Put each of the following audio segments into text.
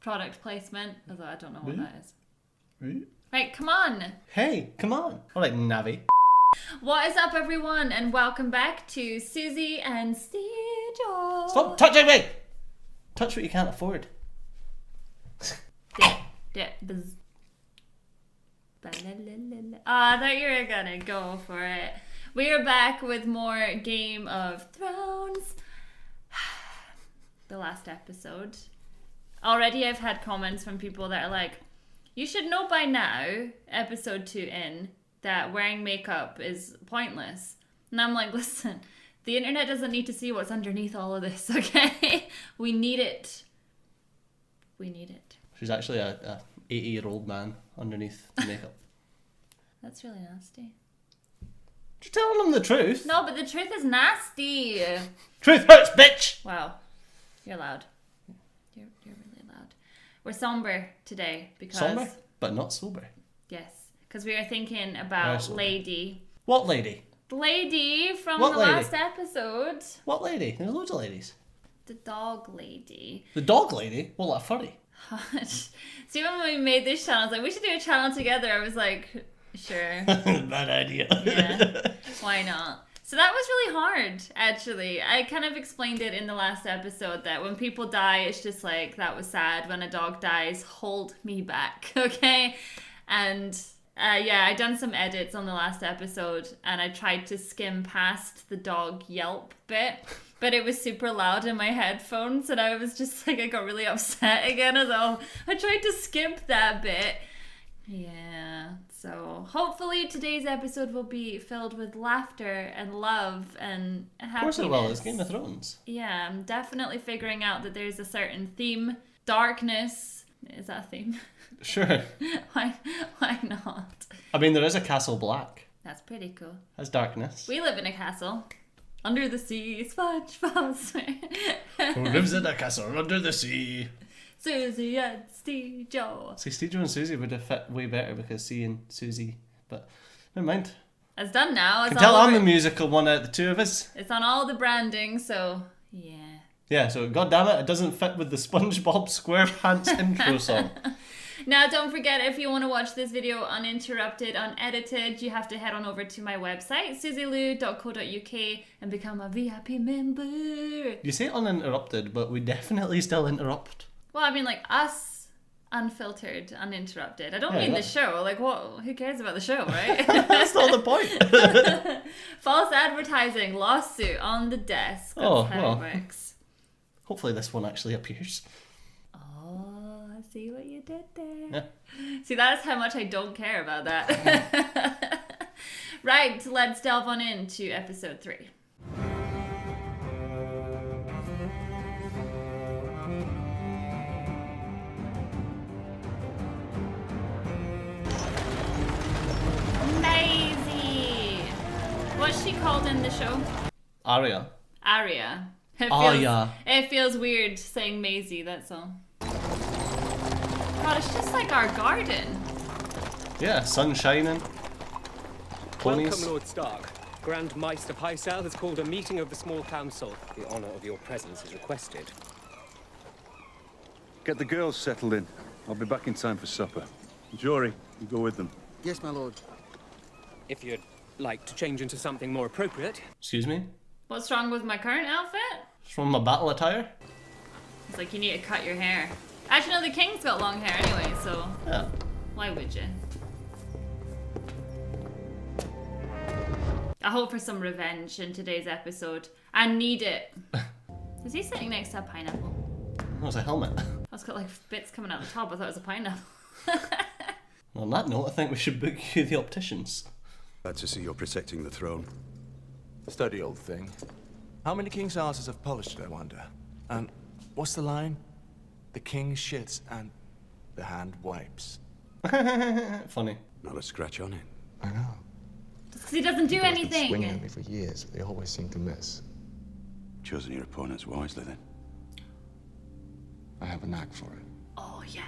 product placement, although I don't know what that is. Right? Right, come on. Hey, come on. All right, Navi. What is up, everyone, and welcome back to Suzy and Steejo. Stop touching me! Touch what you can't afford. I thought you were gonna go for it. We are back with more Game of Thrones. The last episode. Already I've had comments from people that are like, you should know by now, episode 2 in, that wearing makeup is pointless. And I'm like, listen, the internet doesn't need to see what's underneath all of this, okay? We need it. We need it. She's actually a 80-year-old man underneath the makeup. That's really nasty. You're telling them the truth. No, but the truth is nasty. Truth hurts, bitch! Wow. You're loud. You're really loud. We're somber today because... Somber, but not sober. Yes. Because we are thinking about Lady. What lady? The lady from What the lady? last episode. What lady? There's loads of ladies. The dog lady. The dog lady? Well, a furry. See, when we made this channel, I was like, we should do a channel together. I was like, sure. Bad idea. Yeah. Why not? So that was really hard, actually. I kind of explained it in the last episode that when people die, it's just like, that was sad. When a dog dies, hold me back, okay? And yeah, I done some edits on the last episode and I tried to skim past the dog yelp bit, but it was super loud in my headphones and I was just like, I got really upset again as well. I tried to skip that bit. Yeah, so hopefully today's episode will be filled with laughter and love and happiness. Of course it will, it's Game of Thrones. Yeah, I'm definitely figuring out that there's a certain theme. Darkness. Is that a theme? Sure. Why not? I mean, there is a Castle Black. That's pretty cool. Has darkness. We live in a castle. Under the sea, SpongeBob. Who lives in a castle under the sea? Suzy and Steejo. See, Steejo and Suzy would have fit way better because C and Suzy, but never mind. It's done now. You It's can tell all I'm over. the musical one out of the two of us. It's on all the branding, so yeah. Yeah, so goddammit, it doesn't fit with the SpongeBob SquarePants intro song. Now, don't forget, if you want to watch this video uninterrupted, unedited, you have to head on over to my website, susylou.co.uk, and become a VIP member. You say uninterrupted, but we definitely still interrupt. Well, I mean, like, us, unfiltered, uninterrupted. I don't mean the show. Like, what? Who cares about the show, right? That's not the point. False advertising, lawsuit on the desk. That's how it works. Hopefully this one actually appears. Oh, I see what you did there. Yeah. See, that's how much I don't care about that. Right, let's delve on into episode 3. Maisie! What's she called in the show? Arya. Arya. Arya. It feels weird saying Maisie, that's all. God, it's just like our garden. Yeah, sun shining. Ponies. Welcome, Lord Stark. Grand Meister Pycelle has called a meeting of the small council. The honor of your presence is requested. Get the girls settled in. I'll be back in time for supper. Jory, you go with them. Yes, my lord. If you'd like to change into something more appropriate. Excuse me? What's wrong with my current outfit? It's from my battle attire? It's like you need to cut your hair. Actually, no, the king's got long hair anyway, so Yeah. why would you? I hope for some revenge in today's episode. I need it. Is he sitting next to a pineapple? That was a helmet. It's got like bits coming out the top. I thought it was a pineapple. On that note, I think we should book you the opticians. Glad to see you're protecting the throne. Steady, old thing. How many king's asses have polished it, I wonder? And what's the line? The king shits and the hand wipes. Funny. Not a scratch on it. I know. Just because he doesn't do People have been anything. swinging at me for years, but they always seem to miss. Chosen your opponents wisely then. I have a knack for it. Oh, yeah.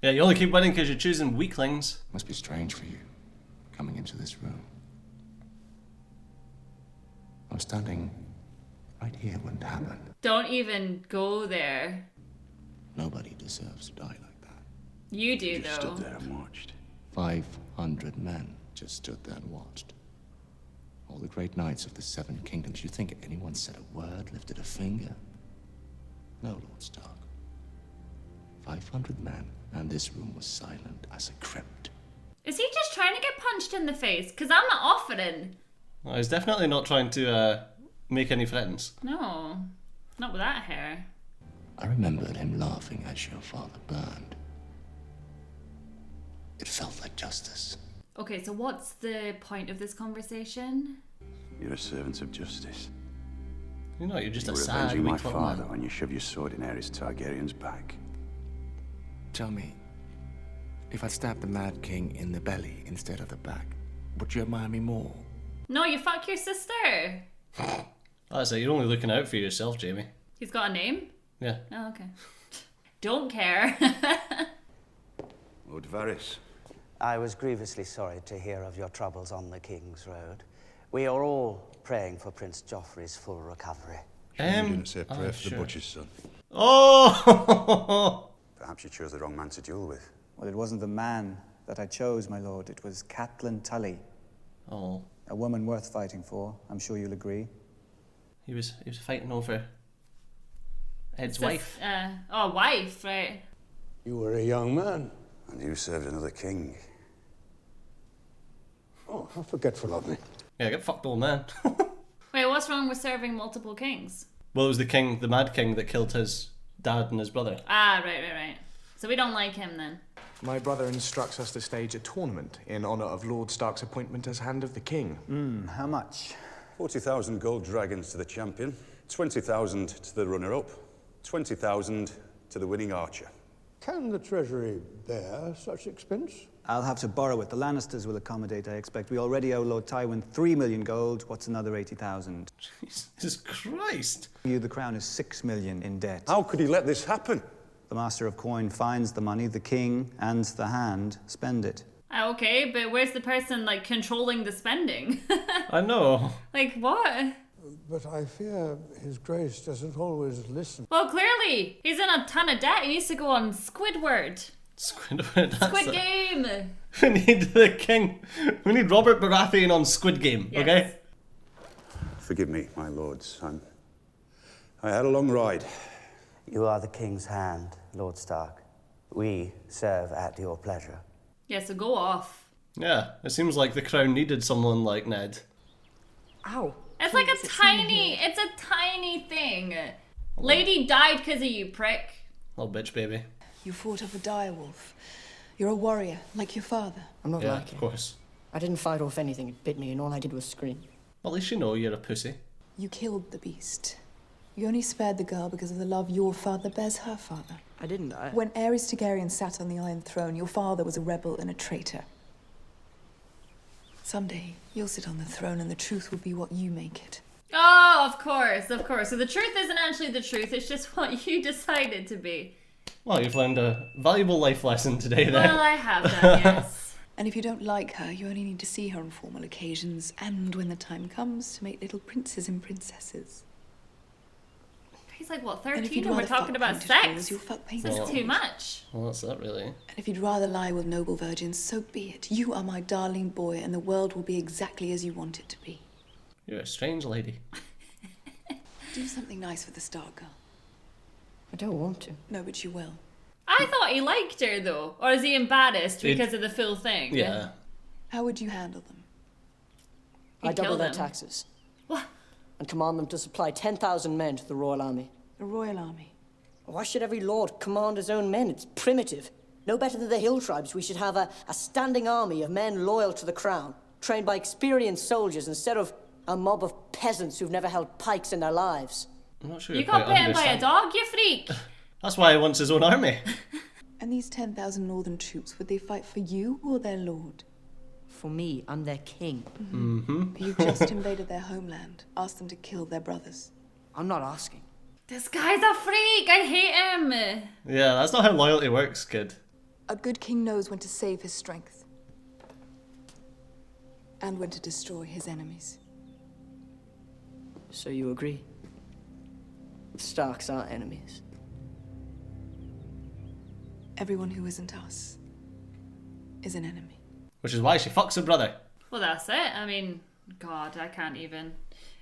Yeah, you only keep winning because you're choosing weaklings. Must be strange for you, coming into this room. I was standing right here when it happened. Don't even go there. Nobody deserves to die like that. You do, Just though. stood there and watched. 500 men just stood there and watched. All the great knights of the Seven Kingdoms. You think anyone said a word, lifted a finger? No, Lord Stark. 500 men, and this room was silent as a crypt. Is he just trying to get punched in the face? Because I'm not offering. Well, he's definitely not trying to make any friends. No, not with that hair. I remembered him laughing as your father burned. It felt like justice. Okay, so what's the point of this conversation? You're a servant of justice. You know, you're just You a were sad, avenging my weak little father man. when you shove your sword in Aerys Targaryen's back. Tell me, if I stabbed the Mad King in the belly instead of the back, would you admire me more? No, you fuck your sister. That's it, you're only looking out for yourself, Jamie. He's got a name? Yeah. Oh, okay. Don't care. Lord Varys, I was grievously sorry to hear of your troubles on the King's Road. We are all praying for Prince Joffrey's full recovery. you didn't say a prayer for sure. the butcher's son. Oh! Perhaps you chose the wrong man to duel with. Well, it wasn't the man that I chose, my lord. It was Catelyn Tully. Oh, A woman worth fighting for. I'm sure you'll agree. he was fighting over Ed's wife. Wife, right. You were a young man. And you served another king. Oh, how forgetful of me. Yeah, get fucked, old man. Wait, what's wrong with serving multiple kings? Well, it was the Mad King that killed his dad and his brother. Ah, right. So we don't like him then. My brother instructs us to stage a tournament in honor of Lord Stark's appointment as Hand of the King. How much? 40,000 gold dragons to the champion, 20,000 to the runner-up, 20,000 to the winning archer. Can the Treasury bear such expense? I'll have to borrow it. The Lannisters will accommodate, I expect. We already owe Lord Tywin 3 million gold. What's another 80,000? Jesus Christ. You, the crown, is 6 million in debt. How could he let this happen? The Master of Coin finds the money. The King and the Hand spend it. Okay, but where's the person, like, controlling the spending? I know. Like, what? But I fear His Grace doesn't always listen. Well, clearly, he's in a ton of debt. He needs to go on Squidward. Squidward. that's Squid it. Game. We need the king. We need Robert Baratheon on Squid Game, Yes. okay? Forgive me, my lords. I had a long ride. You are the King's Hand, Lord Stark. We serve at your pleasure. Yeah, so go off. Yeah, it seems like the crown needed someone like Ned. Ow. It's like a tiny thing. Lady died because of you, prick. Little bitch baby. You fought off a direwolf. You're a warrior, like your father. I'm not Yeah, like of him. course. I didn't fight off anything. It bit me, and all I did was scream. Well, at least you know you're a pussy. You killed the beast. You only spared the girl because of the love your father bears her father. I didn't. When Aerys Targaryen sat on the Iron Throne, your father was a rebel and a traitor. Someday, you'll sit on the throne and the truth will be what you make it. Oh, of course. So the truth isn't actually the truth. It's just what you decided to be. Well, you've learned a valuable life lesson today then. Well, I have done, yes. And if you don't like her, you only need to see her on formal occasions and when the time comes to make little princes and princesses. He's like, what, And if 13? you'd And we're rather talking fuck about painted sex? fools, you'll fuck painted That's fools. too much. Well, that's it, really. And if you'd rather lie with noble virgins, so be it. You are my darling boy, and the world will be exactly as you want it to be. You're a strange lady. Do something nice for the Stark girl. I don't want to. No, but you will. I thought he liked her, though. Or is he embarrassed It- because of the full thing? Yeah. How would you handle them? He'd I double kill their them. taxes. What? And command them to supply 10,000 men to the Royal Army. The Royal Army. Why should every lord command his own men? It's primitive. No better than the hill tribes, we should have a standing army of men loyal to the crown, trained by experienced soldiers instead of a mob of peasants who've never held pikes in their lives. I'm not sure You you got quite bitten by a understand. dog, you freak. That's why he wants his own army. And these 10,000 northern troops, would they fight for you or their lord? For me, I'm their king. You just invaded their homeland, asked them to kill their brothers. I'm not asking. This guy's a freak. I hate him. Yeah, that's not how loyalty works, kid. A good king knows when to save his strength. And when to destroy his enemies. So you agree? The Starks are enemies. Everyone who isn't us is an enemy. Which is why she fucks her brother. Well, that's it. I mean, God, I can't even.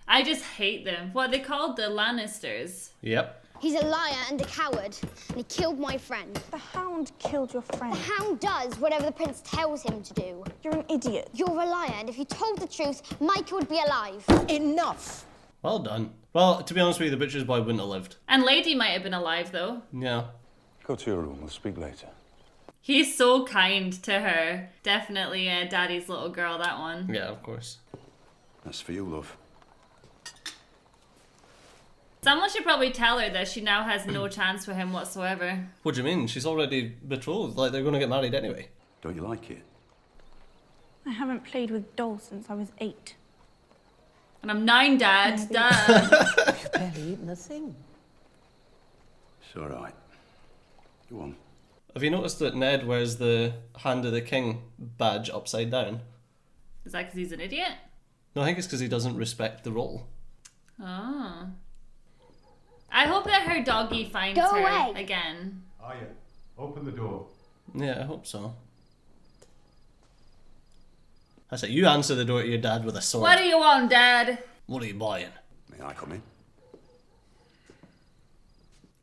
I just hate them. What are they called? The Lannisters. Yep. He's a liar and a coward, and he killed my friend. The Hound killed your friend. The Hound does whatever the prince tells him to do. You're an idiot. You're a liar, and if you told the truth, Micah would be alive. Enough! Well done. Well, to be honest with you, the butcher's boy wouldn't have lived. And Lady might have been alive, though. Yeah. Go to your room. We'll speak later. He's so kind to her. Definitely Daddy's little girl, that one. Yeah, of course. That's for you, love. Someone should probably tell her that she now has no chance for him whatsoever. What do you mean? She's already betrothed. Like, they're going to get married anyway. Don't you like it? I haven't played with dolls since I was 8. And I'm 9, Dad. Dad. You've barely eaten a thing. It's all right. Go on. Have you noticed that Ned wears the Hand of the King badge upside down? Is that because he's an idiot? No, I think it's because he doesn't respect the role. Oh. I hope that her doggy finds Go her away. again. Hiya. Open the door. Yeah, I hope so. I said, you answer the door to your dad with a sword. What do you want, Dad? What are you buying? May I come in?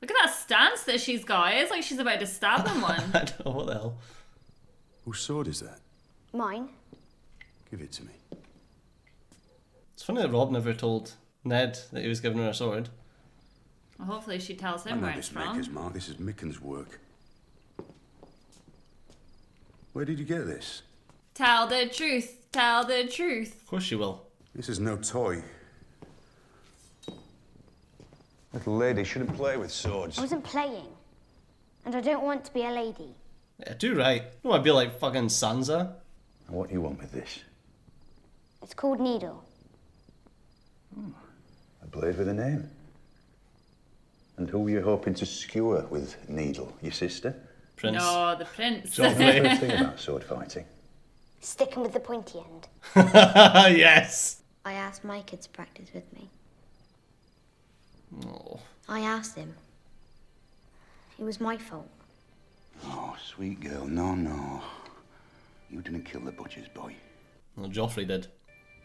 Look at that stance that she's got. It's like she's about to stab him one. I don't know, what the hell? Whose sword is that? Mine. Give it to me. It's funny that Rob never told Ned that he was giving her a sword. Well, hopefully she tells I him know where it's this maker's from. mark. This is Micken's work. Where did you get this? Tell the truth. Tell the truth. Of course she will. This is no toy. Little lady shouldn't play with swords. I wasn't playing. And I don't want to be a lady. Yeah, do right. You want to be like fucking Sansa? Now, what do you want with this? It's called Needle. A blade with a name. And who were you hoping to skewer with Needle? Your sister? Prince. No, the prince. What's the good thing about sword fighting? Sticking with the pointy end. Yes! I asked Micah to practice with me. Oh. I asked him. It was my fault. Oh, sweet girl. No, no. You didn't kill the butcher's boy. Well, Joffrey did.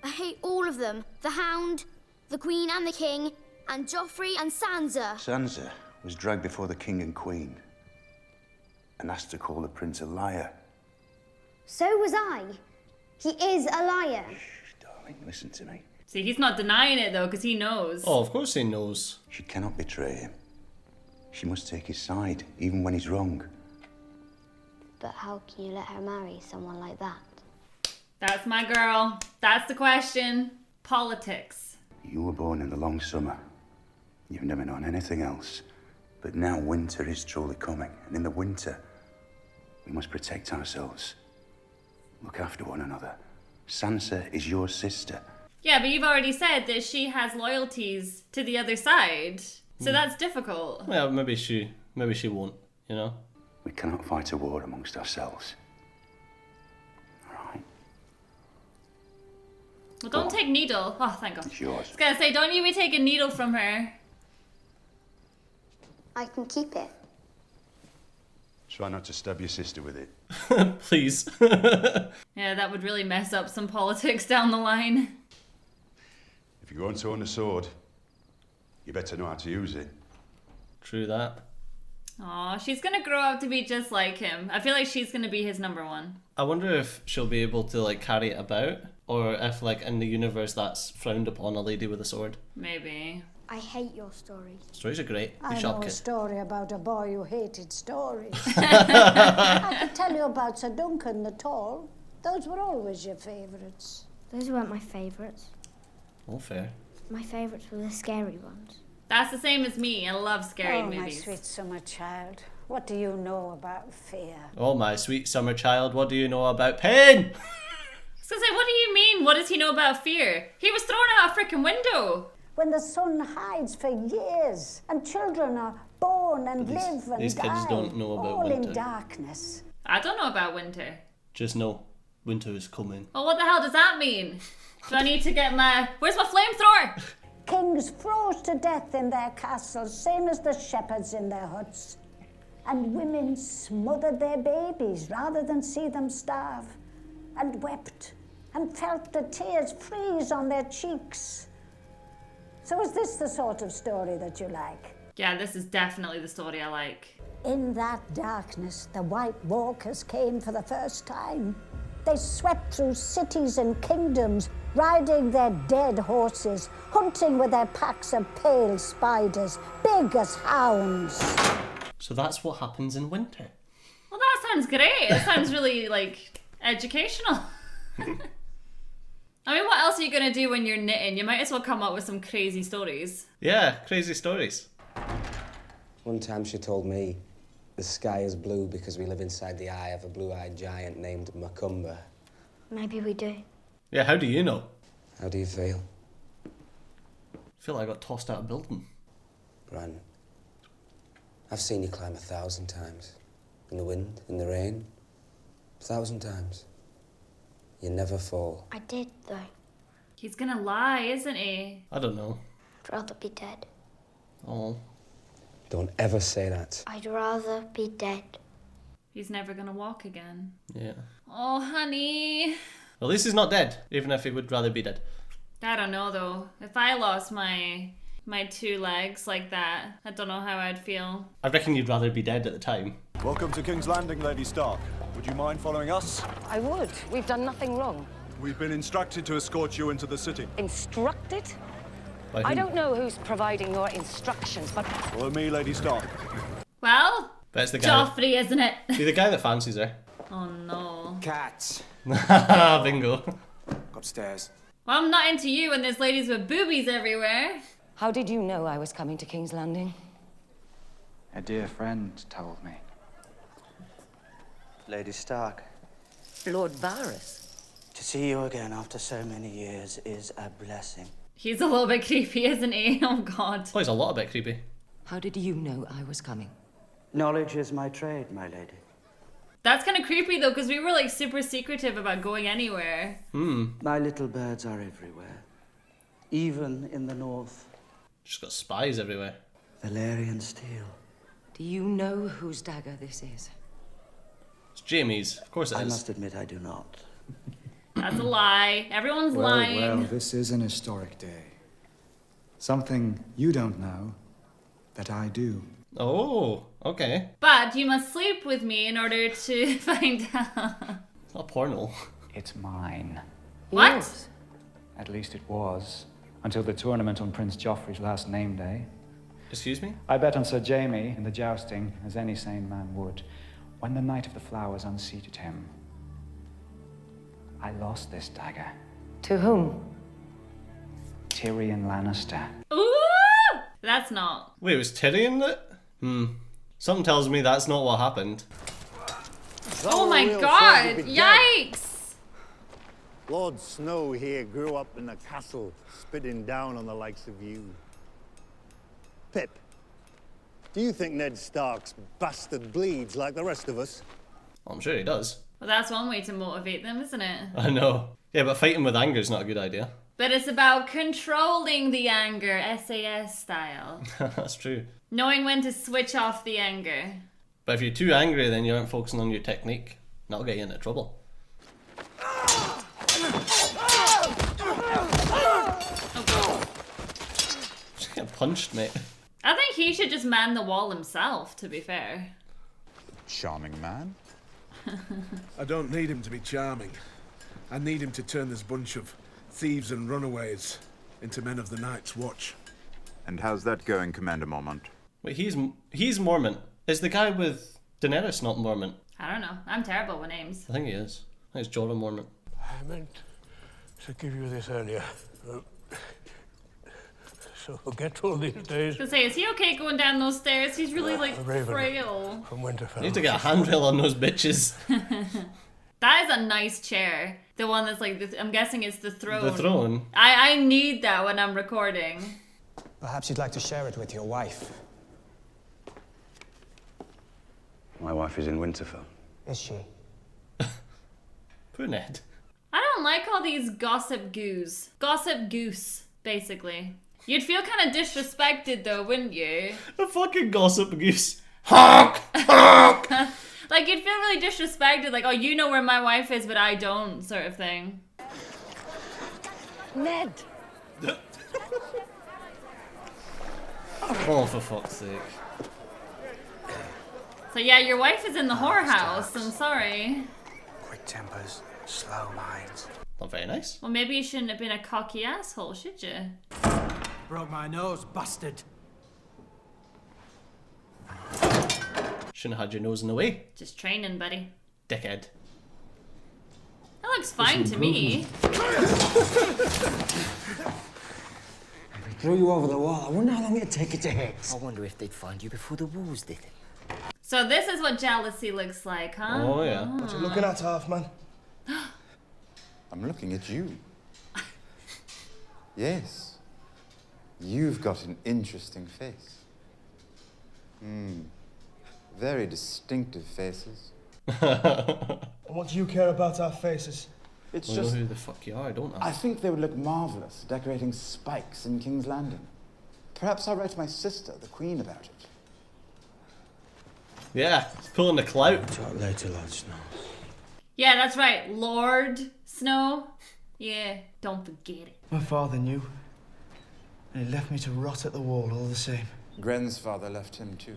I hate all of them. The Hound, the Queen and the King, and Joffrey and Sansa. Sansa was dragged before the king and queen and asked to call the prince a liar. So was I. He is a liar. Shh, darling, listen to me. See, he's not denying it though, because he knows. Oh, of course he knows. She cannot betray him. She must take his side, even when he's wrong. But how can you let her marry someone like that? That's my girl. That's the question. Politics. You were born in the long summer. You've never known anything else. But now winter is truly coming. And in the winter, we must protect ourselves. Look after one another. Sansa is your sister. Yeah, but you've already said that she has loyalties to the other side. So that's difficult. Well, maybe she won't, you know? We cannot fight a war amongst ourselves. Well, don't take Needle. Oh, thank God. It's yours. I was gonna say, don't you be taking Needle from her. I can keep it. Try not to stab your sister with it. Please. Yeah, that would really mess up some politics down the line. If you're going to own a sword, you better know how to use it. True that. Aw, she's gonna grow up to be just like him. I feel like she's gonna be his number one. I wonder if she'll be able to like carry it about, or if like in the universe that's frowned upon, a lady with a sword. Maybe. I hate your story. Stories are great. You I shall know a kid. story about a boy who hated stories. I could tell you about Sir Duncan the Tall. Those were always your favourites. Those weren't my favourites. All fair. My favourites were the scary ones. That's the same as me. I love scary Oh, my movies. sweet summer child. What do you know about fear? Oh, my sweet summer child, what do you know about pain? I was gonna say, what do you mean? What does he know about fear? He was thrown out a freaking window. When the sun hides for years and children are born and live and these die, kids don't know about all winter. in darkness. I don't know about winter. Just know, winter is coming. Well, what the hell does that mean? Do I need to get my... Where's my flamethrower? Kings froze to death in their castles, same as the shepherds in their huts. and women smothered their babies rather than see them starve, and wept, and felt the tears freeze on their cheeks. So is this the sort of story that you like? Yeah, this is definitely the story I like. In that darkness, the White Walkers came for the first time. They swept through cities and kingdoms, riding their dead horses, hunting with their packs of pale spiders, big as hounds. So that's what happens in winter. Well, that sounds great. It sounds really, like, educational. I mean, what else are you going to do when you're knitting? You might as well come up with some crazy stories. Yeah, crazy stories. One time she told me the sky is blue because we live inside the eye of a blue-eyed giant named Macumba. Maybe we do. Yeah, how do you know? How do you feel? I feel like I got tossed out of building. Bran, I've seen you climb 1,000 times. In the wind, in the rain. 1,000 times. You never fall. I did, though. He's going to lie, isn't he? I don't know. I'd rather be dead. Oh. Don't ever say that. I'd rather be dead. He's never going to walk again. Yeah. Oh, honey. At least he's not dead, even if he would rather be dead. I don't know, though. If I lost my 2 legs like that, I don't know how I'd feel. I reckon you'd rather be dead at the time. Welcome to King's Landing, Lady Stark. Would you mind following us? I would. We've done nothing wrong. We've been instructed to escort you into the city. Instructed? By I whom? don't know who's providing your instructions, but... Follow me, Lady Stark. Well, But it's the guy. Joffrey, isn't it? See, the guy that fancies her. Oh, no. Cats. Bingo. Upstairs. Well, I'm not into you when there's ladies with boobies everywhere. How did you know I was coming to King's Landing? A dear friend told me. Lady Stark, Lord Varys. to see you again after so many years is a blessing. He's a little bit creepy, isn't he? Oh, God. Oh, he's a lot a bit creepy. How did you know I was coming? Knowledge is my trade, my lady. That's kind of creepy, though, because we were, like, super secretive about going anywhere. My little birds are everywhere, even in the north. Just got spies everywhere. Valyrian steel. Do you know whose dagger this is? It's Jamie's. Of course it is. I must admit I do not. That's a lie. Everyone's lying. Well, this is an historic day. Something you don't know that I do. Oh, okay. But you must sleep with me in order to find out. It's not porno. It's mine. What? Yes. At least it was. Until the tournament on Prince Joffrey's last name day. Excuse me? I bet on Sir Jaime in the jousting, as any sane man would. When the Knight of the Flowers unseated him, I lost this dagger. To whom? Tyrion Lannister. Ooh! That's not. Wait, was Tyrion that? Something tells me that's not what happened. Oh my God! Yikes! Lord Snow here grew up in a castle, spitting down on the likes of you. Pip, do you think Ned Stark's bastard bleeds like the rest of us? I'm sure he does. Well, that's one way to motivate them, isn't it? I know. Yeah, but fighting with anger is not a good idea. But it's about controlling the anger, SAS style. That's true. Knowing when to switch off the anger. But if you're too angry, then you aren't focusing on your technique. That'll get you into trouble. Just getting punched, mate. I think he should just man the wall himself, to be fair. Charming man. I don't need him to be charming. I need him to turn this bunch of thieves and runaways into men of the Night's Watch. And how's that going, Commander Mormont? Wait, he's Mormont. Is the guy with Daenerys not Mormont? I don't know. I'm terrible with names. I think he is. I think it's Jorah Mormont. I meant to give you this earlier. So forgetful these days. I was gonna say, is he okay going down those stairs? He's really, like, Raven frail. From Winterfell. You need to get a handrail on those bitches. That is a nice chair. The one that's like, I'm guessing it's the throne. The throne? I need that when I'm recording. Perhaps you'd like to share it with your wife. My wife is in Winterfell. Is she? Poor Ned. I don't like all these gossip goose. Gossip goose, basically. You'd feel kind of disrespected though, wouldn't you? A fucking gossip goose. Honk! Honk! Like, you'd feel really disrespected, like, oh, you know where my wife is, but I don't, sort of thing. Ned. Oh, for fuck's sake. So yeah, your wife is in the whorehouse. I'm sorry. Quick tempers, slow minds. Not very nice. Well, maybe you shouldn't have been a cocky asshole, should you? Broke my nose, bastard. Shouldn't have had your nose in the way. Just training, buddy. Dickhead. That looks fine to me. Threw you over the wall. I wonder how long it'd take you to hit. I wonder if they'd find you before the wolves did. So this is what jealousy looks like, huh? Oh, yeah. What you looking at, Halfman? I'm looking at you. Yes. You've got an interesting face. Very distinctive faces. What do you care about our faces? It's I just... know who the fuck you are, don't I? I think they would look marvellous decorating spikes in King's Landing. Perhaps I'll write to my sister, the Queen, about it. Yeah, he's pulling the clout. Talk later, Lord Snow. Yeah, that's right. Lord Snow. Yeah, don't forget it. My father knew. And he left me to rot at the wall all the same. Gren's father left him too.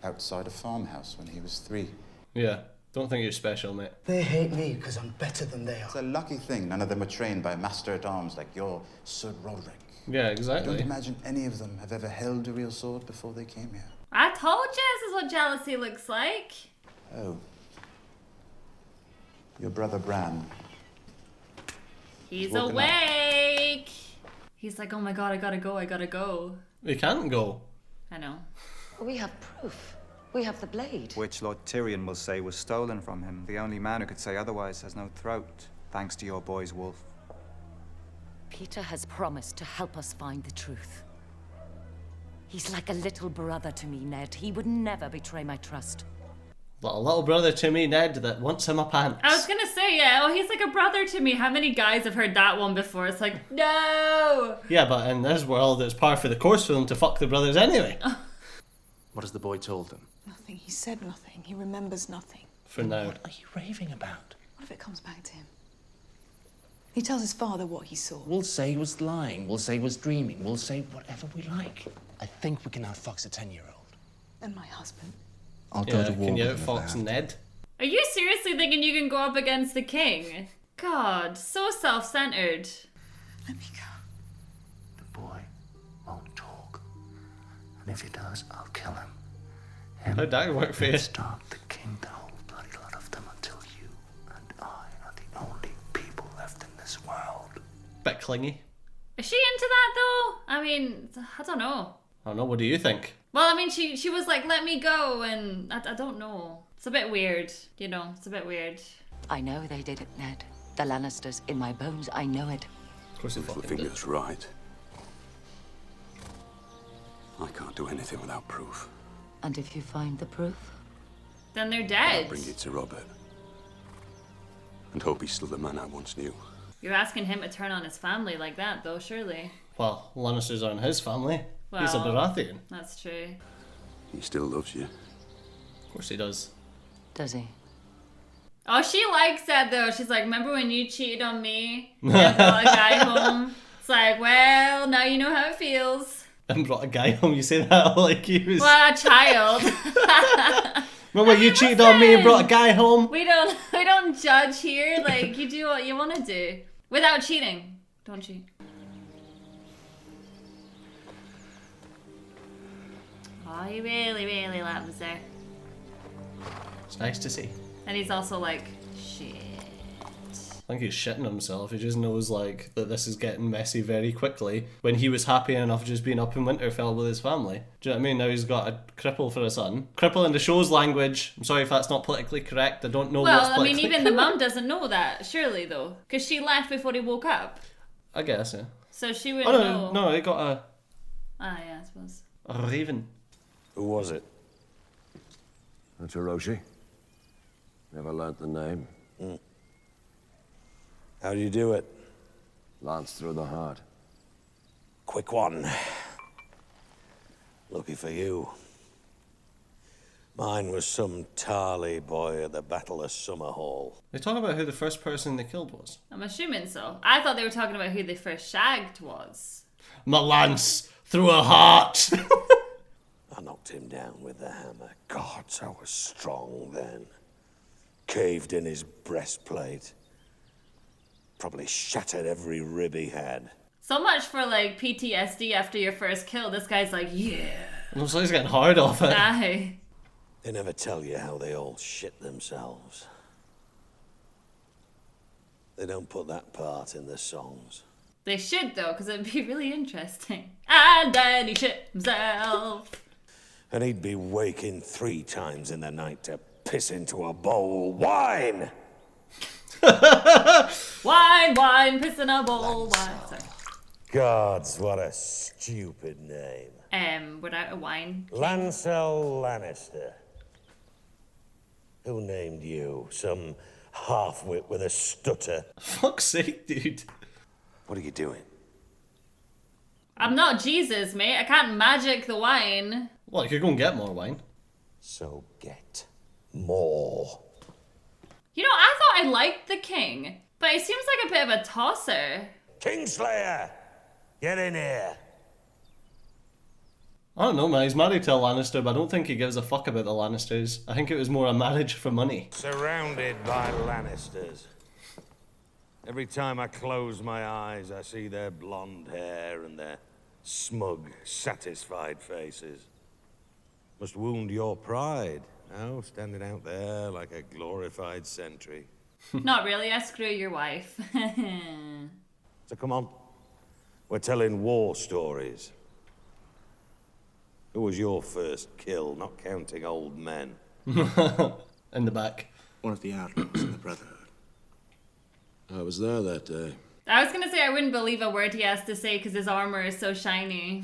Outside a farmhouse when he was 3. Yeah, don't think you're special, mate. They hate me because I'm better than they are. It's a lucky thing none of them were trained by master-at-arms like your Sir Roderick. Yeah, I exactly. don't imagine any of them have ever held a real sword before they came here. I told you this is what jealousy looks like. Oh. Your brother Bran. He's woken awake. He's like, oh my god, I gotta go. We can't go. I know. We have proof. We have the blade. Which Lord Tyrion will say was stolen from him. The only man who could say otherwise has no throat, thanks to your boy's wolf. Peter has promised to help us find the truth. He's like a little brother to me, Ned. He would never betray my trust. Like a little brother to me, Ned, that wants him a pants. I was gonna say, yeah, oh, he's like a brother to me. How many guys have heard that one before? It's like, no! Yeah, but in this world, it's par for the course for them to fuck the brothers anyway. What has the boy told them? Nothing. He said nothing. He remembers nothing. For now. What are you raving about? What if it comes back to him? He tells his father what he saw. We'll say he was lying. We'll say he was dreaming. We'll say whatever we like. I think we can outfox a 10-year-old. And my husband. I'll go to war Can you with him outfox about. Ned? Are you seriously thinking you can go up against the king? God, so self-centered. Let me go. The boy won't talk. And if he does, I'll kill him. How'd that work for you? Stark, the king, the whole bloody lot of them until you and I are the only people left in this world. Bit clingy. Is she into that though? I mean, I don't know. I don't know, what do you think? Well, I mean, she was like, let me go, and I don't know. It's a bit weird, you know, it's a bit weird. I know they did it, Ned. The Lannisters in my bones, I know it. Of course it fucking did. Littlefinger's right. I can't do anything without proof. And if you find the proof? Then they're I'll dead. bring it to Robert. And hope he's still the man I once knew. You're asking him to turn on his family like that, though, surely. Well, Lannisters aren't his family. He's a Well, Baratheon. That's true. He still loves you. Of course he does. Does he? Oh, she likes that, though. She's like, remember when you cheated on me and brought a guy home? It's like, well, now you know how it feels. And brought a guy home, you say that like he was... Well, a child. Remember when you cheated on me and brought a guy home? We don't judge here. Like, you do what you want to do. Without cheating. Don't cheat. Oh, he really, really loves her. It's nice to see. And he's also like, shit. I think he's shitting himself. He just knows like that this is getting messy very quickly. When he was happy enough just being up in Winterfell with his family. Do you know what I mean? Now he's got a cripple for a son. Cripple in the show's language. I'm sorry if that's not politically correct. I don't know what's Well, I mean, politically even the correct. mum doesn't know that, surely, though. Because she left before he woke up. I guess, yeah. So she wouldn't know. No, he got Ah, yeah, I suppose. a raven. Who was it? That's Hiroshi. Never learnt the name. How do you do it? Lance through the heart. Quick one. Lucky for you. Mine was some Tarly boy at the Battle of Summerhall. They talk about who the first person they killed was. I'm assuming so. I thought they were talking about who they first shagged was. My lance through a heart. I knocked him down with the hammer. God, I was strong then. Caved in his breastplate. Probably shattered every rib he had. So much for like PTSD after your first kill. This guy's like, yeah. Looks like he's getting hard off it. Aye. They never tell you how they all shit themselves. They don't put that part in the songs. They should though, because it'd be really interesting. And then he shit himself. And he'd be waking 3 times in the night to piss into a bowl. Wine! Wine, piss in a bowl, wine. Sorry. Gods, what a stupid name. Without a wine. Lancel Lannister. Who named you? Some half-wit with a stutter. Fuck's sake, dude. What are you doing? I'm not Jesus, mate. I can't magic the wine. Well, you could go and get more wine. So get more. You know, I thought I liked the king, but he seems like a bit of a tosser. Kingslayer! Get in here. I don't know, man. He's married to a Lannister, but I don't think he gives a fuck about the Lannisters. I think it was more a marriage for money. Surrounded by Lannisters. Every time I close my eyes, I see their blonde hair and their smug, satisfied faces. Must wound your pride, no? Standing out there like a glorified sentry. Not really. I screw your wife. So come on. We're telling war stories. Who was your first kill, not counting old men? In the back. One of the outlaws in the Brotherhood. I was there that day. I was gonna say I wouldn't believe a word he has to say because his armor is so shiny.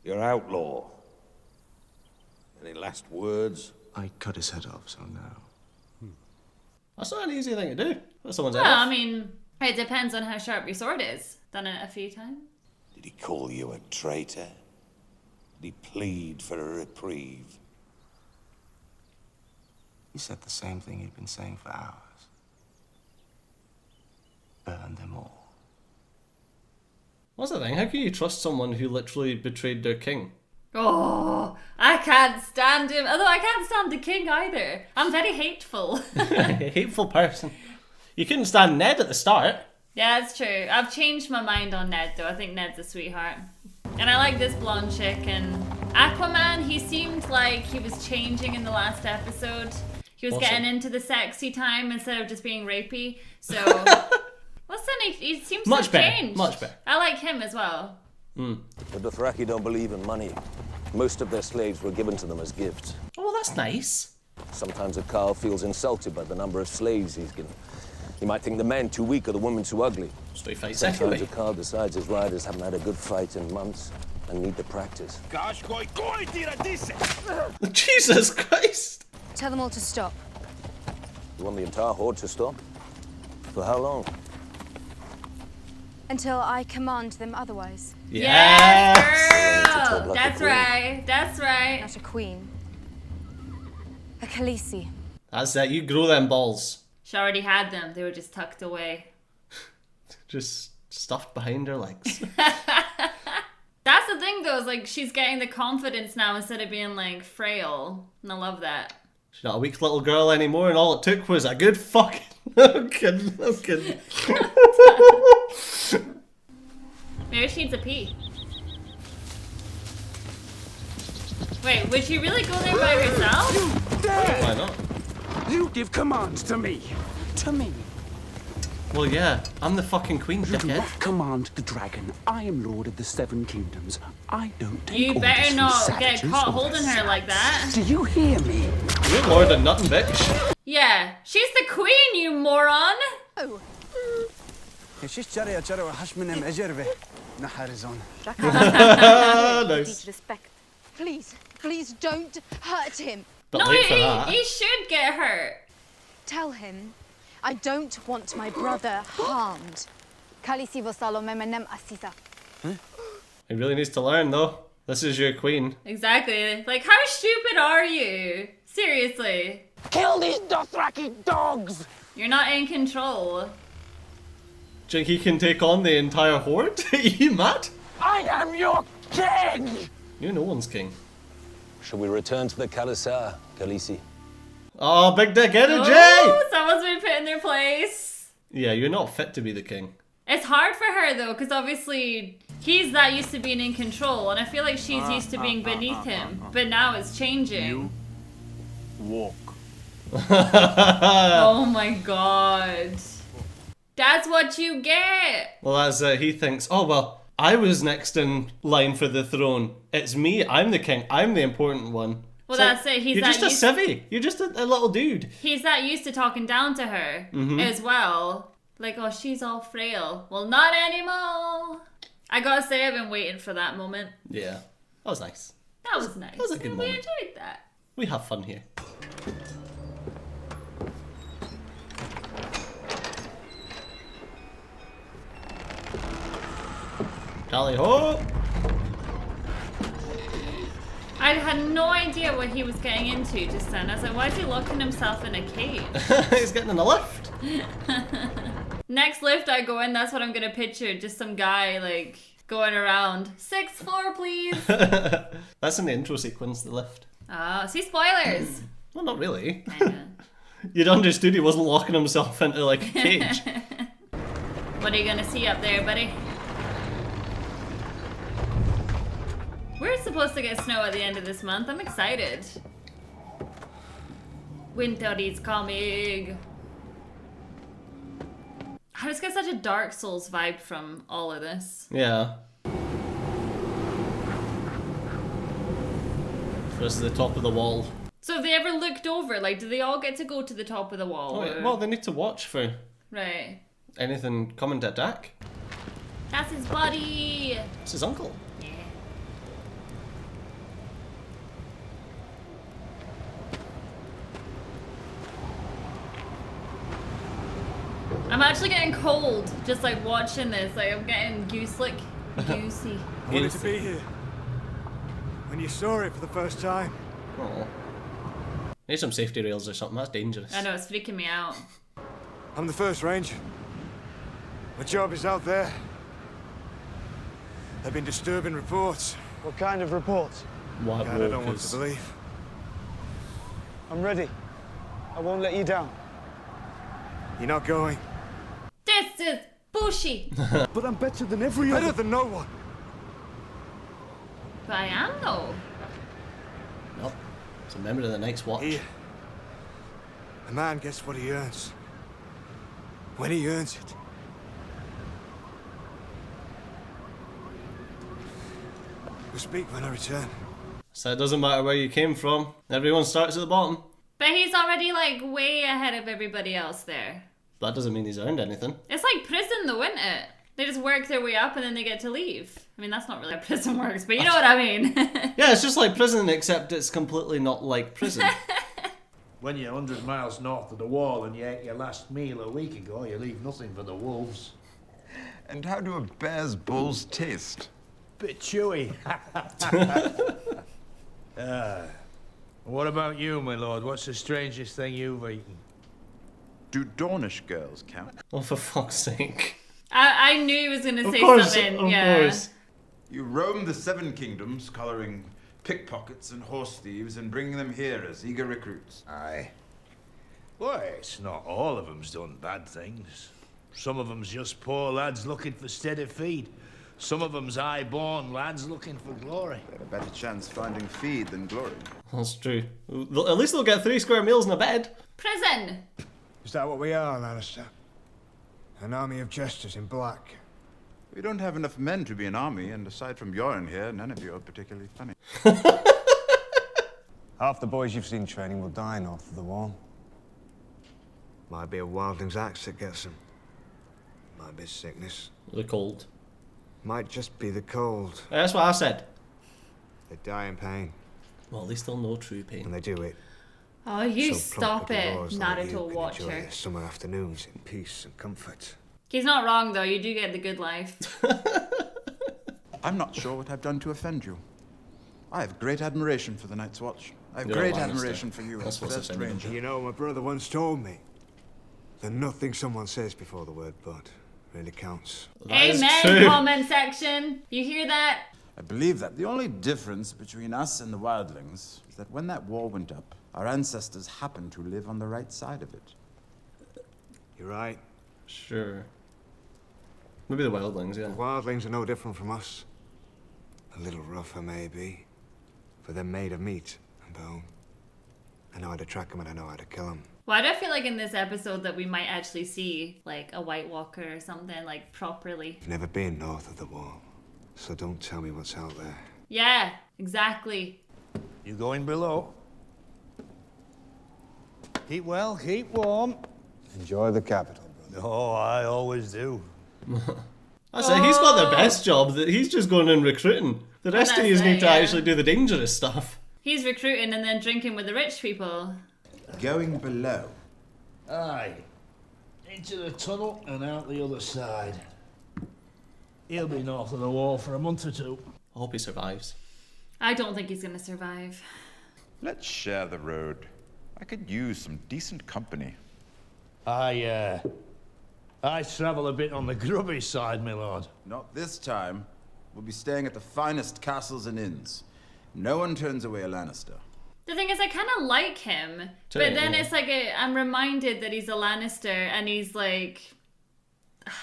You're outlaw. Any last words? I cut his head off, so no. That's not an easy thing to do. That's someone's Well, head off. I mean, it depends on how sharp your sword is. Done it a few times. Did he call you a traitor? Did he plead for a reprieve? He said the same thing he'd been saying for hours. Burn them all. What's the thing? How can you trust someone who literally betrayed their king? Oh, I can't stand him. Although I can't stand the king either. I'm very hateful. Hateful person. You couldn't stand Ned at the start. Yeah, that's true. I've changed my mind on Ned though. I think Ned's a sweetheart. And I like this blonde chick. And Aquaman, he seemed like he was changing in the last episode. He was Awesome. getting into the sexy time instead of just being rapey. So, listen, he seems Much to better, change. much better. I like him as well. The Dothraki don't believe in money. Most of their slaves were given to them as gifts. Oh, well, that's nice. Sometimes a Carl feels insulted by the number of slaves he's given. He might think the men too weak or the women too ugly. So he fights Sometimes anyway. a Carl decides his riders haven't had a good fight in months and need the practice. Jesus Christ! Tell them all to stop. You want the entire horde to stop? For how long? Until I command them otherwise. Yes, To girl! talk like That's a queen. right. That's right. Not a queen. A Khaleesi. That's it. You grow them balls. She already had them. They were just tucked away. Just stuffed behind her legs. That's the thing though, is like she's getting the confidence now instead of being like frail. And I love that. She's not a weak little girl anymore, and all it took was a good fucking... I'm kidding. Maybe she needs a pee. Wait, would she really go there by herself? Why not? You give commands to me. To me. Well, yeah. I'm the fucking queen, You do dickhead. not command the dragon. I am Lord of the Seven Kingdoms. I don't take You orders better from not get savages caught or holding her like that. Do you hear me? You're Lord of nothing, bitch. Yeah, she's the queen, you moron! Oh. Nice. Teach respect. Please don't hurt him. But No, late for that. he should get hurt. Tell him I don't want my brother harmed. Khaleesi vasalo memenem asisa. He really needs to learn, though. This is your queen. Exactly. Like, how stupid are you? Seriously. Kill these Dothraki dogs! You're not in control. Do you think he can take on the entire horde? Are you mad? I am your king! You're no one's king. Shall we return to the Khalisar, Khaleesi? Oh, big dick energy! Oh, someone's been put in their place. Yeah, you're not fit to be the king. It's hard for her though, because obviously he's that used to being in control, and I feel like she's used to being beneath him. But now it's changing. Walk. Oh my god. That's what you get. Well, as he thinks, oh well, I was next in line for the throne. It's me. I'm the king. I'm the important one. Well, So that's it. He's you're that just a civvy. You're just a little dude. He's that used to talking down to her as well. Like, oh, she's all frail. Well, not anymore. I gotta say, I've been waiting for that moment. Yeah, that was nice. That was nice. That was a good We moment. enjoyed that. We have fun here. Tally ho! I had no idea what he was getting into just then. I was like, why is he locking himself in a cage? He's getting in a lift. Next lift I go in, that's what I'm gonna picture. Just some guy, like, going around. 6th floor, please. That's in the intro sequence, the lift. Ah, see, spoilers. Well, not really. You'd understood he wasn't locking himself into, like, a cage. What are you gonna see up there, buddy? We're supposed to get snow at the end of this month. I'm excited. Winter is coming. I just get such a Dark Souls vibe from all of this. Yeah. This is the top of the wall. So have they ever looked over? Like, do they all get to go to the top of the wall? Oh, yeah. Well, they need to watch for Right. anything coming to attack. That's his buddy. It's his uncle. Yeah. I'm actually getting cold just like watching this. Like I'm getting goose-like. Goosey. I wanted to be here. When you saw it for the first time. Oh. Need some safety rails or something, that's dangerous. I know, it's freaking me out. I'm the first ranger. My job is out there. There have been disturbing reports. What kind of reports? White God, I don't want to walkers. believe. I'm ready. I won't let you down. You're not going. This is bushy. But I'm better than every other. Better than no one. But I am though. Nope. It's a member of the Night's Watch. Here. A man gets what he earns. When he earns it. We'll speak when I return. So it doesn't matter where you came from. Everyone starts at the bottom. But he's already like way ahead of everybody else there. That doesn't mean he's earned anything. It's like prison though, isn't it? They just work their way up and then they get to leave. I mean, that's not really how prison works, but you know what I mean. Yeah, it's just like prison, except it's completely not like prison. When you're 100 miles north of the wall and you ate your last meal a week ago, you leave nothing for the wolves. And how do a bear's balls taste? Bit chewy. What about you, my lord? What's the strangest thing you've eaten? Do Dornish girls count? Oh, for fuck's sake. I knew he was going to say something. Of Yeah. course. You roam the Seven Kingdoms, collaring pickpockets and horse thieves and bringing them here as eager recruits. Aye. Well, it's not all of them's done bad things. Some of them's just poor lads looking for steady feed. Some of them's high-born lads looking for glory. They had a better chance finding feed than glory. That's true. At least they'll get 3 square meals and a bed. Prison. Is that what we are, Lannister? An army of jesters in black. We don't have enough men to be an army, and aside from Yoren here, none of you are particularly funny. Half the boys you've seen training will die north of the wall. Might be a wildling's axe that gets them. Might be sickness. The cold. Might just be the cold. That's what I said. They die in pain. Well, at least they'll know true pain. And they do it. Oh, you So plump stop little it, lords like you Naruto can watcher. enjoy their summer afternoons in peace and comfort. He's not wrong though, you do get the good life. I'm not sure what I've done to offend you. I have great admiration for the Night's Watch. I have You're a great Lannister. admiration for you, That's what's First offending Ranger. You know, my brother once told me that nothing someone says before the word but really counts. Amen, comment section. You hear that? I believe that. The only difference between us and the wildlings is that when that war went up, our ancestors happened to live on the right side of it. You're right. Sure. Maybe the wildlings, yeah. The wildlings are no different from us. A little rougher, maybe. But they're made of meat and bone. I know how to track them and I know how to kill them. Why do I feel like in this episode that we might actually see like a White Walker or something like properly? I've never been north of the wall, so don't tell me what's out there. Yeah, exactly. You going below? Keep well, keep warm. Enjoy the capital, brother. Oh, I always do. I say he's got the best job. That he's just going and recruiting. The rest of that's you it, need to yeah. actually do the dangerous stuff. He's recruiting and then drinking with the rich people. Going below. Aye. Into the tunnel and out the other side. He'll be north of the wall for a month or two. I hope he survives. I don't think he's gonna survive. Let's share the road. I could use some decent company. I travel a bit on the grubby side, my lord. Not this time. We'll be staying at the finest castles and inns. No one turns away a Lannister. The thing is, I kind of like him, Too, but then yeah. it's like I'm reminded that he's a Lannister and he's like,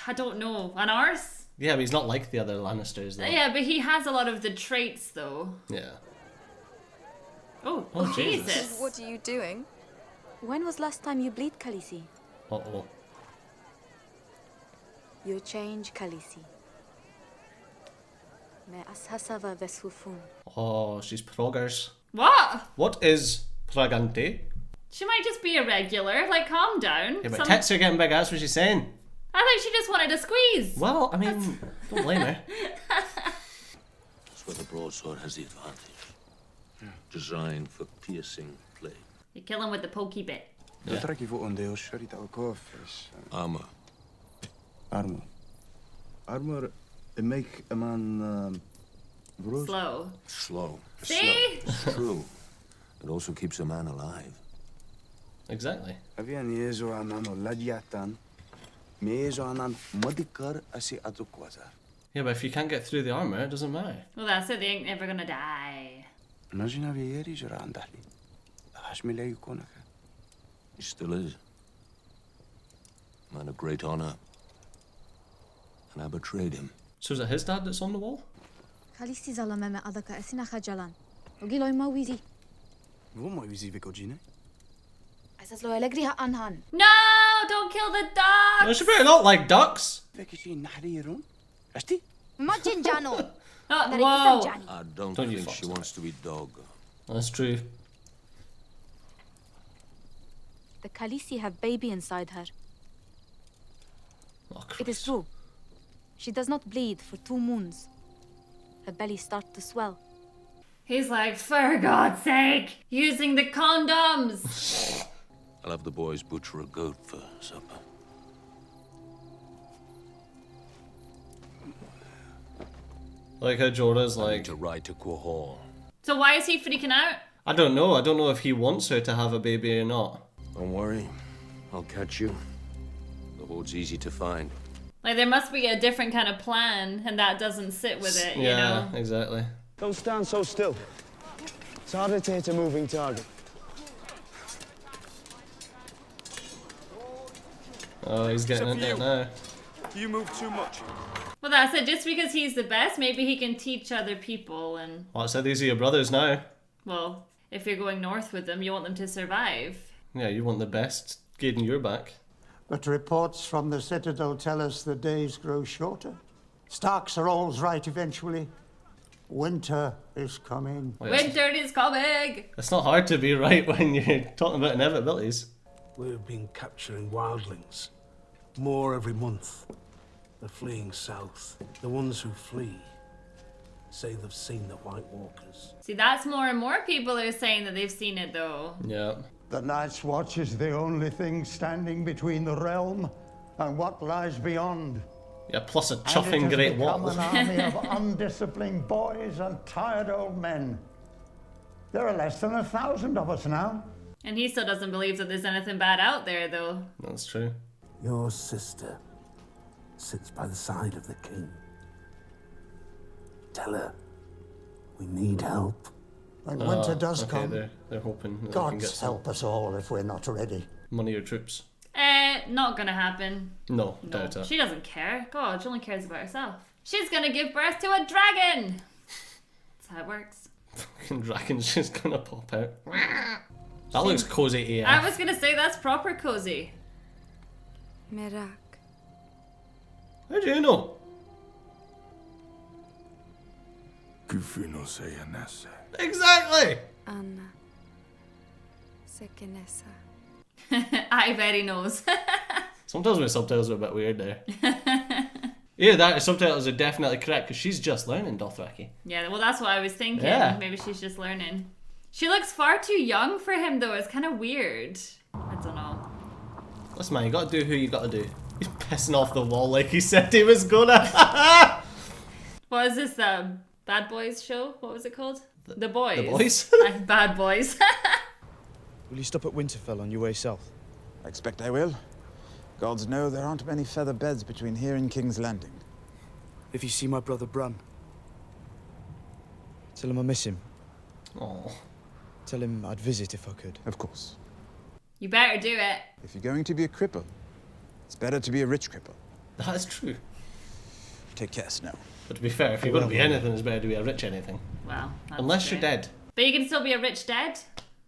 I don't know, an arse? Yeah, but he's not like the other Lannisters, though. Yeah, but he has a lot of the traits, though. Yeah. Oh, Oh, Jesus. Jesus. What are you doing? When was last time you bleed, Khaleesi? Uh-oh. You change, Khaleesi. Me ashasava vesufun. Oh, she's proggers. What? What is pragante? She might just be a regular. Like, calm down. Yeah, but tits are getting big, that's what she's saying. I think she just wanted a squeeze. Well, I mean, don't blame her. That's where the broadsword has the advantage. Designed for piercing play. You kill him with the pokey bit. Yeah. Armor. Armor make a man Slow. Slow. See? It's true. It also keeps a man alive. Exactly. Yeah, but if you can't get through the armor, it doesn't matter. Well, that's it. They ain't never gonna die. He still is. Man of great honor. And I betrayed him. So is it his dad that's on the wall? Khaleesi zalame me adaka esina khajalan. Ogilo ma wizi. Asas lo elegriha anhan. No! Don't kill the dog! No, she better not like ducks. Imagine Jano. Whoa! I don't Don't you think fuck she wants to be dog. That's true. The Khaleesi have baby inside her. Oh, It is true. She does not bleed for 2 moons. Her belly starts to swell. He's like, for God's sake, using the condoms. I'll have the boys butcher a goat for supper. Like how Jorah's I need like, to ride to Quahog. So why is he freaking out? I don't know. I don't know if he wants her to have a baby or not. Don't worry. I'll catch you. The hoard's easy to find. Like, there must be a different kind of plan, and that doesn't sit with it, you Yeah, know? exactly. Don't stand so still. It's harder to hit a moving target. Oh, he's getting into it now. You move too much. Well, that's it. Just because he's the best, maybe he can teach other people, and, Well, I said these are your brothers now. well, if you're going north with them, you want them to survive. Yeah, you want the best getting your back. But reports from the Citadel tell us the days grow shorter. Starks are always right eventually. Winter is coming. Winter is coming! It's not hard to be right when you're talking about inevitabilities. We've been capturing wildlings. More every month. They're fleeing south. The ones who flee say they've seen the White Walkers. See, that's more and more people are saying that they've seen it, though. Yeah. The Night's Watch is the only thing standing between the realm and what lies beyond. Yeah, plus a And chuffing it has great become wall. an army of undisciplined boys and tired old men. There are less than 1,000 of us now. And he still doesn't believe that there's anything bad out there, though. That's true. Your sister sits by the side of the king. Tell her we need help. When winter does okay, come, they're hoping that they can get gods some help us all if we're not ready. money or troops. Not gonna happen. No, doubt it. She doesn't care. God, she only cares about herself. She's gonna give birth to a dragon! That's how it works. Fucking dragon's just gonna pop out. That looks cozy AF. I was gonna say that's proper cozy. Merak. How do you know? Exactly! Anna. Sekenesa. I bet he knows. Sometimes my subtitles are a bit weird there. Yeah, that subtitles are definitely correct because she's just learning Dothraki. Yeah, well, that's what I was thinking. Yeah. Maybe she's just learning. She looks far too young for him, though. It's kind of weird. I don't know. Listen, man, you gotta do who you gotta do. He's pissing off the wall like he said he was gonna. What is this, the Bad Boys show? What was it called? The Boys. The Boys? Bad Boys. Will you stop at Winterfell on your way south? I expect I will. Gods know there aren't many feather beds between here and King's Landing. If you see my brother Bran, tell him I miss him. Oh. Tell him I'd visit if I could. Of course. You better do it. If you're going to be a cripple, it's better to be a rich cripple. That is true. Take care, Snow. But to be fair, if you're going to be anything, it's better to be a rich anything. Wow. Unless you're dead. But you can still be a rich dead?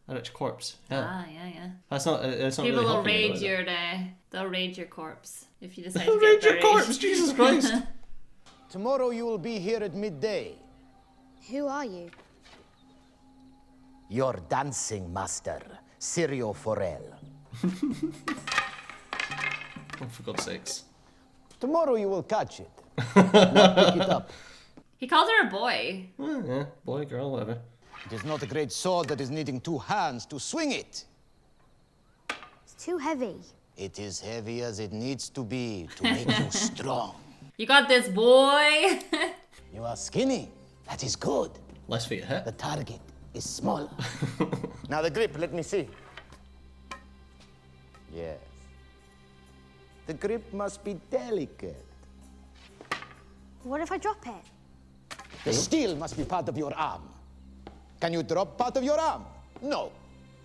A rich corpse. Yeah. Ah, yeah. That's not. It's not People really will helping you, raid is it? your. They'll raid your corpse if you decide They'll to get raid your buried. corpse. Jesus Christ. Tomorrow you will be here at midday. Who are you? Your dancing master, Sirio Forel. Oh, for God's sakes. Tomorrow you will catch it. Not pick it up. He called her a boy. Yeah, boy, girl, whatever. It is not a great sword that is needing 2 hands to swing it. It's too heavy. It is heavy as it needs to be to make you strong. You got this, boy. You are skinny. That is good. Less feet hit. The target is smaller. Now the grip, let me see. Yes. The grip must be delicate. What if I drop it? The steel must be part of your arm. Can you drop part of your arm? No.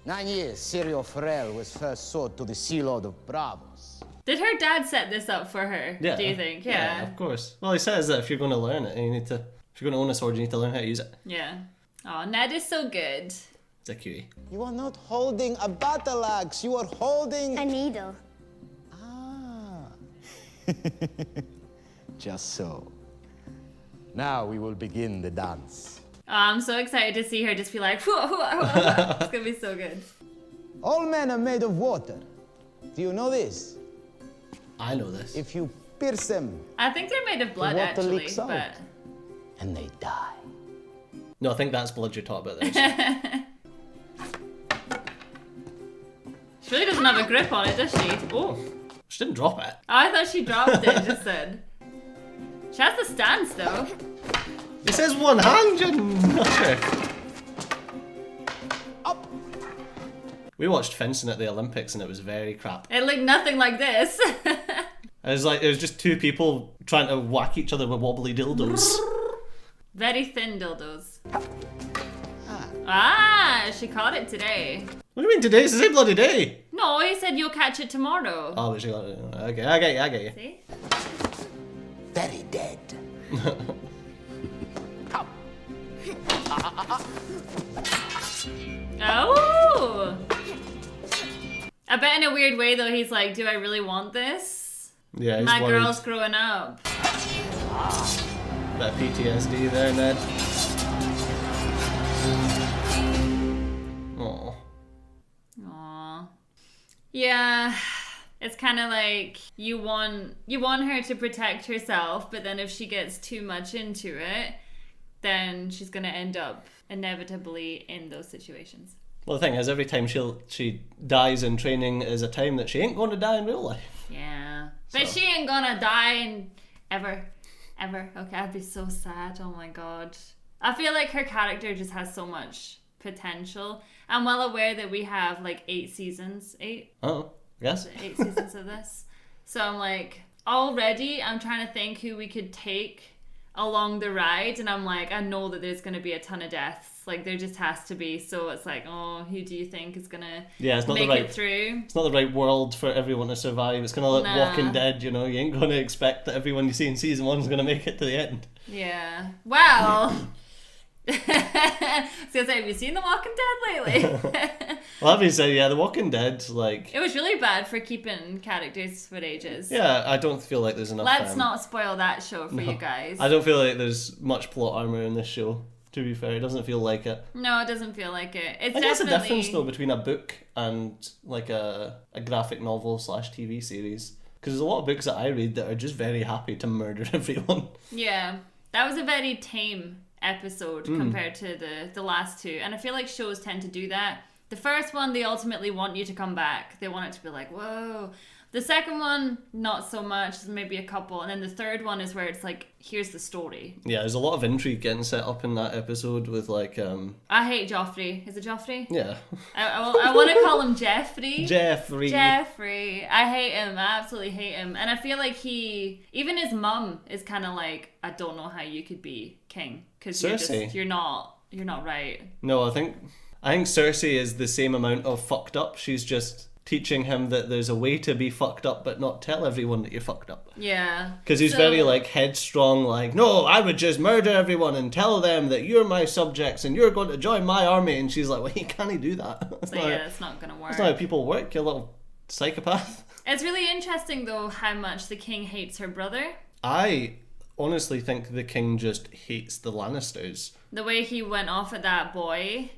9 years, Sirio Forel was first sold to the Sea Lord of Bravos. Did her dad set this up for her? Yeah. Do you think? Yeah, of course. Well, he says that if you're going to learn it, you need to. If you're going to own a sword, you need to learn how to use it. Yeah. Oh, Ned is so good. It's a cutie. You are not holding a battle axe. You are holding a needle. Just so. Now we will begin the dance. Oh, I'm so excited to see her just be like, it's gonna be so good. All men are made of water. Do you know this? I know this. If you pierce them, I think they're made of blood, water actually, leaks out. but and they die. No, I think that's blood you're talking about there. She really doesn't have a grip on it, does she? Oh. She didn't drop it. Oh, I thought she dropped it, just said. She has the stance, though. It says one hand, you nutter. Up. We watched fencing at the Olympics and it was very crap. It looked nothing like this. It was just two people trying to whack each other with wobbly dildos. Very thin dildos. Ah, she caught it today. What do you mean today? It's the same bloody day. No, he said you'll catch it tomorrow. Oh, but she got it. Okay, I get you. See? Very dead. Come. Oh! I bet in a weird way, though, he's like, do I really want this? Yeah, he's My worried. girl's growing up. That PTSD there, Ned. Aww. Aww. Yeah, it's kind of like you want her to protect herself, but then if she gets too much into it, then she's gonna end up inevitably in those situations. Well, the thing is, every time she dies in training is a time that she ain't going to die in real life. Yeah, but she ain't gonna die in ever. Okay, I'd be so sad. Oh my god. I feel like her character just has so much potential. I'm well aware that we have like 8 seasons. 8? Oh, yes. 8 seasons of this. So I'm like, already I'm trying to think who we could take along the ride, and I'm like, I know that there's going to be a ton of deaths. Like, there just has to be. So it's like, oh, who do you think is going to make it through? It's not the right world for everyone to survive. It's kind of like Walking Dead, you know? You ain't going to expect that everyone you see in season 1 is going to make it to the end. Yeah. Well... I was gonna say, have you seen The Walking Dead lately? Well, that being said, yeah, The Walking Dead, like... It was really bad for keeping characters for ages. Yeah, I don't feel like there's enough... Let's not spoil that show for you guys. I don't feel like there's much plot armor in this show, to be fair. It doesn't feel like it. No, it doesn't feel like it. It's I guess definitely... the difference, though, between a book and, like, a graphic novel / TV series. Because there's a lot of books that I read that are just very happy to murder everyone. Yeah, that was a very tame episode compared to the last 2, and I feel like shows tend to do that. The first one, they ultimately want you to come back. They want it to be like, whoa. The second one, not so much, maybe a couple, and then the third one is where it's like, here's the story. Yeah, there's a lot of intrigue getting set up in that episode with like I hate Joffrey. Is it Joffrey? Yeah. I want to call him Jeffrey. Jeffrey. I hate him. I absolutely hate him. And I feel like even his mum is kind of like, I don't know how you could be king, because you're not right. No, I think Cersei is the same amount of fucked up. She's just teaching him that there's a way to be fucked up but not tell everyone that you're fucked up. Yeah. Because he's very like headstrong, like, no, I would just murder everyone and tell them that you're my subjects and you're going to join my army. And she's like, well, you can't do that. It's not going to work. That's not how people work, you little psychopath. It's really interesting though how much the king hates her brother. I honestly think the king just hates the Lannisters. The way he went off at that boy.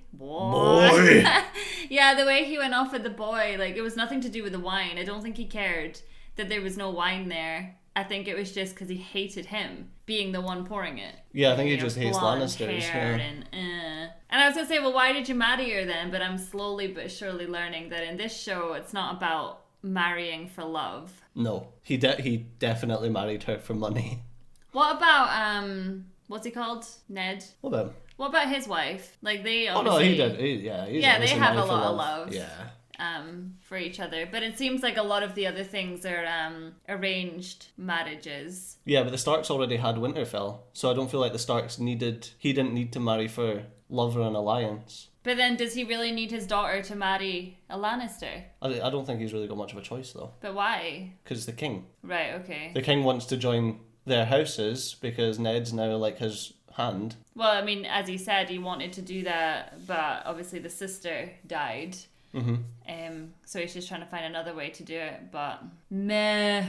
Yeah, the way he went off at the boy, like, it was nothing to do with the wine. I don't think he cared that there was no wine there. I think it was just because he hated him being the one pouring it. Yeah, I think he just hates Lannisters. Yeah. And I was going to say, well, why did you marry her then? But I'm slowly but surely learning that in this show, it's not about marrying for love. No, he definitely married her for money. What about, what's he called? Ned? What about him? What about his wife? Like, they obviously... Oh, no, he did. They have a lot of love. Yeah. For each other. But it seems like a lot of the other things are arranged marriages. Yeah, but the Starks already had Winterfell, so I don't feel like the Starks he didn't need to marry for love or an alliance. But then does he really need his daughter to marry a Lannister? I don't think he's really got much of a choice, though. But why? Because it's the king. Right, okay. The king wants to join their houses because Ned's now like his hand. Well, I mean, as he said, he wanted to do that, but obviously the sister died. So he's just trying to find another way to do it, but meh.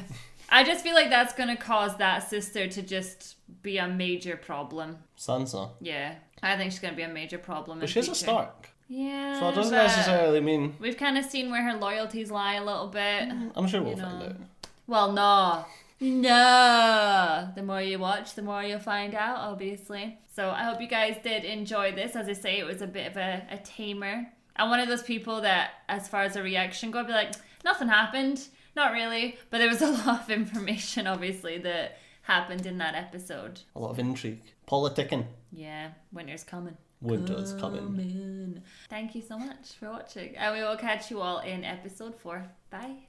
I just feel like that's going to cause that sister to just be a major problem. Sansa? Yeah, I think she's going to be a major problem. But she's a Stark. Yeah. So it doesn't necessarily mean... We've kind of seen where her loyalties lie a little bit. I'm sure we'll find out. Well, no. No. The more you watch, the more you'll find out, obviously. So I hope you guys did enjoy this. As I say, it was a bit of a tamer. I'm one of those people that, as far as a reaction go, I'd be like, nothing happened. Not really. But there was a lot of information, obviously, that happened in that episode. A lot of intrigue. Politicking. Yeah. Winter's coming. Winter's coming. Thank you so much for watching. And we will catch you all in episode 4. Bye.